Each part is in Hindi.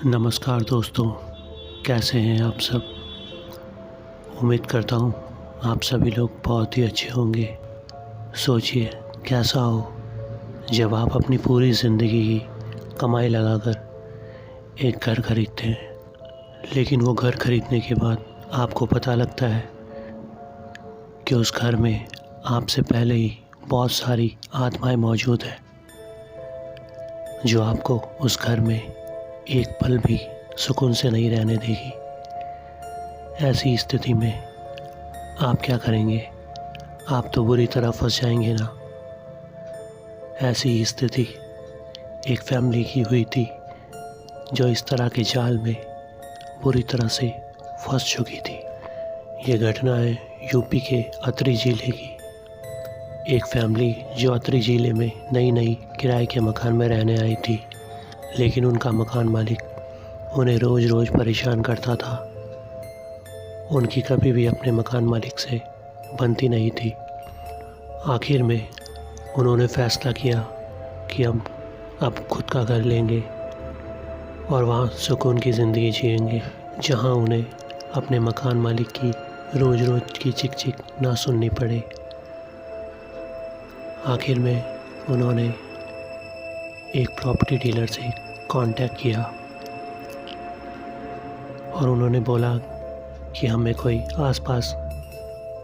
नमस्कार दोस्तों, कैसे हैं आप सब। उम्मीद करता हूँ आप सभी लोग बहुत ही अच्छे होंगे। सोचिए कैसा हो जब आप अपनी पूरी ज़िंदगी की कमाई लगाकर एक घर खरीदते हैं, लेकिन वो घर खरीदने के बाद आपको पता लगता है कि उस घर में आपसे पहले ही बहुत सारी आत्माएं मौजूद हैं जो आपको उस घर में एक पल भी सुकून से नहीं रहने देगी। ऐसी स्थिति में आप क्या करेंगे? आप तो बुरी तरह फंस जाएंगे ना। ऐसी स्थिति एक फैमिली की हुई थी जो इस तरह के जाल में बुरी तरह से फंस चुकी थी। ये घटना है यूपी के अतरी ज़िले की। एक फैमिली जो अतरी ज़िले में नई किराए के मकान में रहने आई थी, लेकिन उनका मकान मालिक उन्हें रोज़ परेशान करता था। उनकी कभी भी अपने मकान मालिक से बनती नहीं थी। आखिर में उन्होंने फ़ैसला किया कि हम अब खुद का घर लेंगे और वहाँ सुकून की ज़िंदगी जिएंगे, जहाँ उन्हें अपने मकान मालिक की रोज़ की चिक ना सुननी पड़े। आखिर में उन्होंने एक प्रॉपर्टी डीलर से कांटेक्ट किया और उन्होंने बोला कि हमें कोई आसपास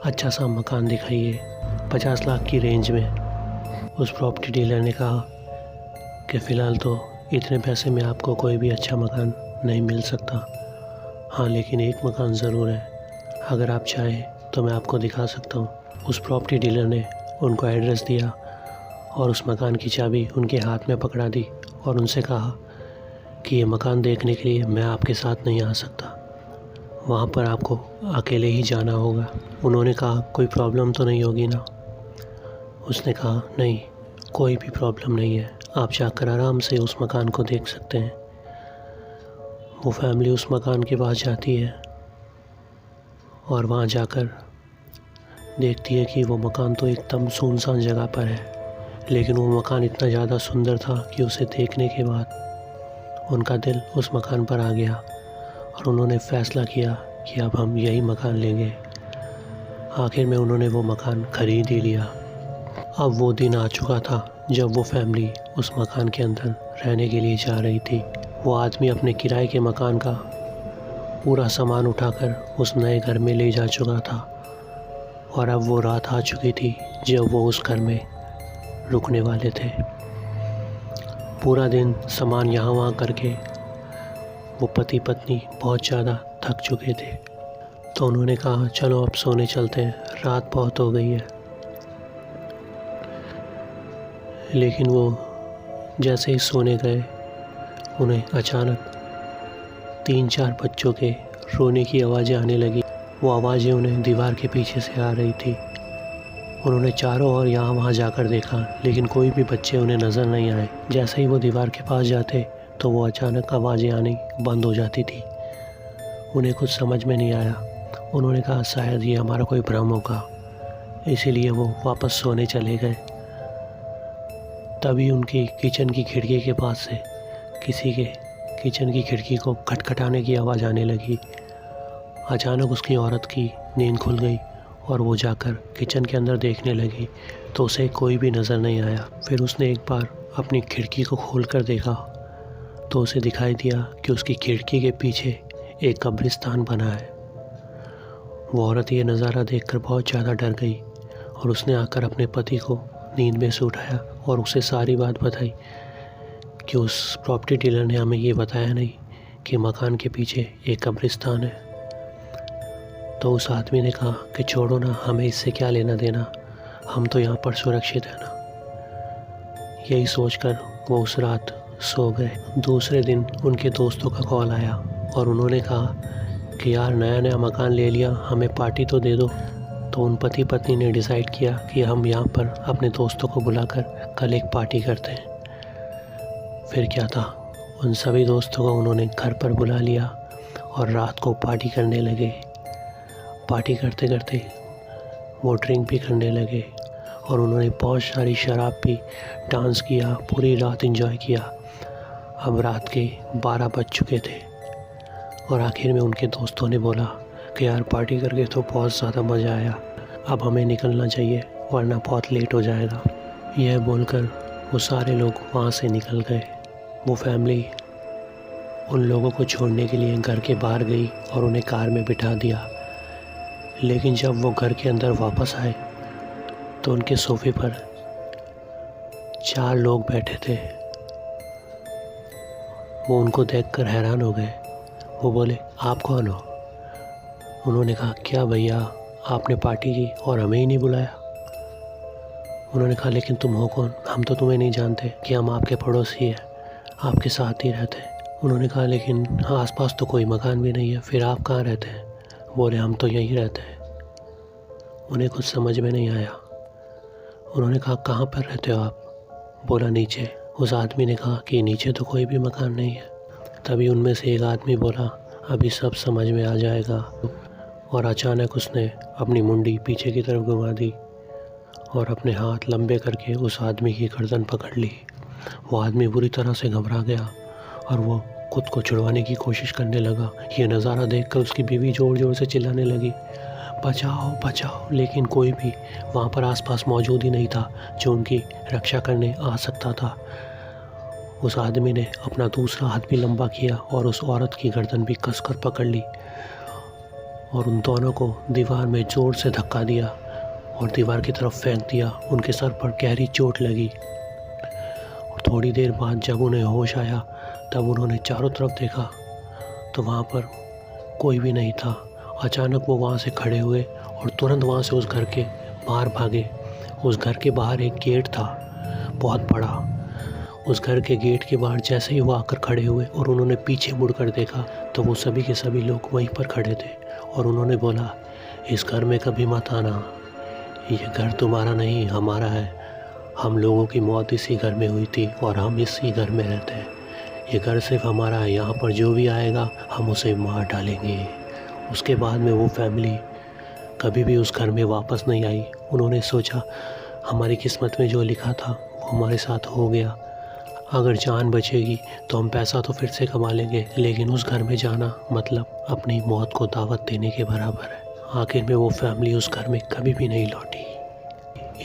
अच्छा सा मकान दिखाइए 50 लाख की रेंज में। उस प्रॉपर्टी डीलर ने कहा कि फ़िलहाल तो इतने पैसे में आपको कोई भी अच्छा मकान नहीं मिल सकता। हाँ, लेकिन एक मकान ज़रूर है, अगर आप चाहें तो मैं आपको दिखा सकता हूँ। उस प्रॉपर्टी डीलर ने उनको एड्रेस दिया और उस मकान की चाबी उनके हाथ में पकड़ा दी और उनसे कहा कि ये मकान देखने के लिए मैं आपके साथ नहीं आ सकता, वहाँ पर आपको अकेले ही जाना होगा। उन्होंने कहा कोई प्रॉब्लम तो नहीं होगी ना? उसने कहा नहीं, कोई भी प्रॉब्लम नहीं है, आप जाकर आराम से उस मकान को देख सकते हैं। वो फैमिली उस मकान के पास जाती है और वहाँ जाकर देखती है कि वो मकान तो एकदम सुनसान जगह पर है, लेकिन वो मकान इतना ज़्यादा सुंदर था कि उसे देखने के बाद उनका दिल उस मकान पर आ गया और उन्होंने फ़ैसला किया कि अब हम यही मकान लेंगे। आखिर में उन्होंने वो मकान खरीद ही लिया। अब वो दिन आ चुका था जब वो फैमिली उस मकान के अंदर रहने के लिए जा रही थी। वो आदमी अपने किराए के मकान का पूरा सामान उठाकर उस नए घर में ले जा चुका था और अब वो रात आ चुकी थी जब वो उस घर में रुकने वाले थे। पूरा दिन सामान यहाँ वहाँ करके वो पति पत्नी बहुत ज़्यादा थक चुके थे, तो उन्होंने कहा चलो अब सोने चलते हैं, रात बहुत हो गई है। लेकिन वो जैसे ही सोने गए, उन्हें अचानक 3-4 बच्चों के रोने की आवाज़ें आने लगी। वो आवाज़ें उन्हें दीवार के पीछे से आ रही थी। उन्होंने चारों ओर यहाँ वहाँ जाकर देखा, लेकिन कोई भी बच्चे उन्हें नज़र नहीं आए। जैसे ही वो दीवार के पास जाते तो वो अचानक आवाज़ें आनी बंद हो जाती थी। उन्हें कुछ समझ में नहीं आया। उन्होंने कहा शायद ये हमारा कोई भ्रम होगा, इसीलिए वो वापस सोने चले गए। तभी उनकी किचन की खिड़की के पास से किसी के किचन की खिड़की को खटखटाने की आवाज़ आने लगी। अचानक उसकी औरत की नींद खुल गई और वो जाकर किचन के अंदर देखने लगी तो उसे कोई भी नज़र नहीं आया। फिर उसने एक बार अपनी खिड़की को खोलकर देखा तो उसे दिखाई दिया कि उसकी खिड़की के पीछे एक कब्रिस्तान बना है। वो औरत ये नज़ारा देखकर बहुत ज़्यादा डर गई और उसने आकर अपने पति को नींद में से उठाया और उसे सारी बात बताई कि उस प्रॉपर्टी डीलर ने हमें ये बताया नहीं कि मकान के पीछे एक कब्रिस्तान है। तो उस आदमी ने कहा कि छोड़ो ना, हमें इससे क्या लेना देना, हम तो यहाँ पर सुरक्षित हैं ना। यही सोचकर वो उस रात सो गए। दूसरे दिन उनके दोस्तों का कॉल आया और उन्होंने कहा कि यार नया मकान ले लिया, हमें पार्टी तो दे दो। तो उन पति पत्नी ने डिसाइड किया कि हम यहाँ पर अपने दोस्तों को बुलाकर कल एक पार्टी करते हैं। फिर क्या था, उन सभी दोस्तों को उन्होंने घर पर बुला लिया और रात को पार्टी करने लगे। पार्टी करते करते वो ड्रिंक भी करने लगे और उन्होंने बहुत सारी शराब पी, डांस किया, पूरी रात एंजॉय किया। अब रात के 12 बज चुके थे और आखिर में उनके दोस्तों ने बोला कि यार पार्टी करके तो बहुत ज़्यादा मज़ा आया, अब हमें निकलना चाहिए वरना बहुत लेट हो जाएगा। यह बोलकर वो सारे लोग वहाँ से निकल गए। वो फैमिली उन लोगों को छोड़ने के लिए घर के बाहर गई और उन्हें कार में बिठा दिया। लेकिन जब वो घर के अंदर वापस आए तो उनके सोफे पर 4 लोग बैठे थे। वो उनको देखकर हैरान हो गए। वो बोले, आप कौन हो? उन्होंने कहा, क्या भैया आपने पार्टी की और हमें ही नहीं बुलाया? उन्होंने कहा, लेकिन तुम हो कौन? हम तो तुम्हें नहीं जानते कि हम आपके पड़ोसी हैं, आपके साथ ही रहते हैं। उन्होंने कहा, लेकिन आसपास तो कोई मकान भी नहीं है, फिर आप कहाँ रहते हैं? बोले, हम तो यहीं रहते हैं। उन्हें कुछ समझ में नहीं आया। उन्होंने कहा, कहाँ पर रहते हो आप? बोला, नीचे। उस आदमी ने कहा कि नीचे तो कोई भी मकान नहीं है। तभी उनमें से एक आदमी बोला, अभी सब समझ में आ जाएगा। और अचानक उसने अपनी मुंडी पीछे की तरफ घुमा दी और अपने हाथ लंबे करके उस आदमी की गर्दन पकड़ ली। वो आदमी बुरी तरह से घबरा गया और वो खुद को छुड़वाने की कोशिश करने लगा। ये नज़ारा देखकर उसकी बीवी ज़ोर ज़ोर से चिल्लाने लगी, बचाओ बचाओ। लेकिन कोई भी वहाँ पर आसपास मौजूद ही नहीं था जो उनकी रक्षा करने आ सकता था। उस आदमी ने अपना दूसरा हाथ भी लंबा किया और उस औरत की गर्दन भी कसकर पकड़ ली और उन दोनों को दीवार में ज़ोर से धक्का दिया और दीवार की तरफ फेंक दिया। उनके सर पर गहरी चोट लगी और थोड़ी देर बाद जब उन्हें होश आया तब उन्होंने चारों तरफ देखा तो वहाँ पर कोई भी नहीं था। अचानक वो वहाँ से खड़े हुए और तुरंत वहाँ से उस घर के बाहर भागे। उस घर के बाहर एक गेट था, बहुत बड़ा। उस घर के गेट के बाहर जैसे ही वो आकर खड़े हुए और उन्होंने पीछे मुड़कर देखा तो वो सभी के सभी लोग वहीं पर खड़े थे और उन्होंने बोला, इस घर में कभी मत आना, ये घर तुम्हारा नहीं हमारा है। हम लोगों की मौत इसी घर में हुई थी और हम इसी घर में रहते हैं। ये घर सिर्फ हमारा है, यहाँ पर जो भी आएगा हम उसे मार डालेंगे। उसके बाद में वो फैमिली कभी भी उस घर में वापस नहीं आई। उन्होंने सोचा, हमारी किस्मत में जो लिखा था वो हमारे साथ हो गया। अगर जान बचेगी तो हम पैसा तो फिर से कमा लेंगे, लेकिन उस घर में जाना मतलब अपनी मौत को दावत देने के बराबर है। आखिर में वो फैमिली उस घर में कभी भी नहीं लौटी।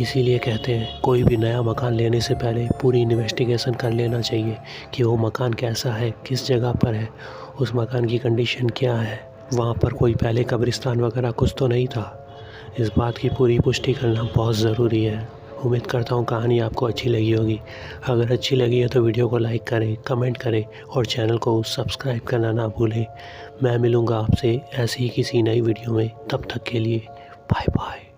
इसीलिए कहते हैं, कोई भी नया मकान लेने से पहले पूरी इन्वेस्टिगेशन कर लेना चाहिए कि वो मकान कैसा है, किस जगह पर है, उस मकान की कंडीशन क्या है, वहाँ पर कोई पहले कब्रिस्तान वगैरह कुछ तो नहीं था। इस बात की पूरी पुष्टि करना बहुत ज़रूरी है। उम्मीद करता हूँ कहानी आपको अच्छी लगी होगी। अगर अच्छी लगी है तो वीडियो को लाइक करें, कमेंट करें और चैनल को सब्सक्राइब करना ना भूलें। मैं मिलूँगा आपसे ऐसी ही किसी नई वीडियो में, तब तक के लिए बाय बाय।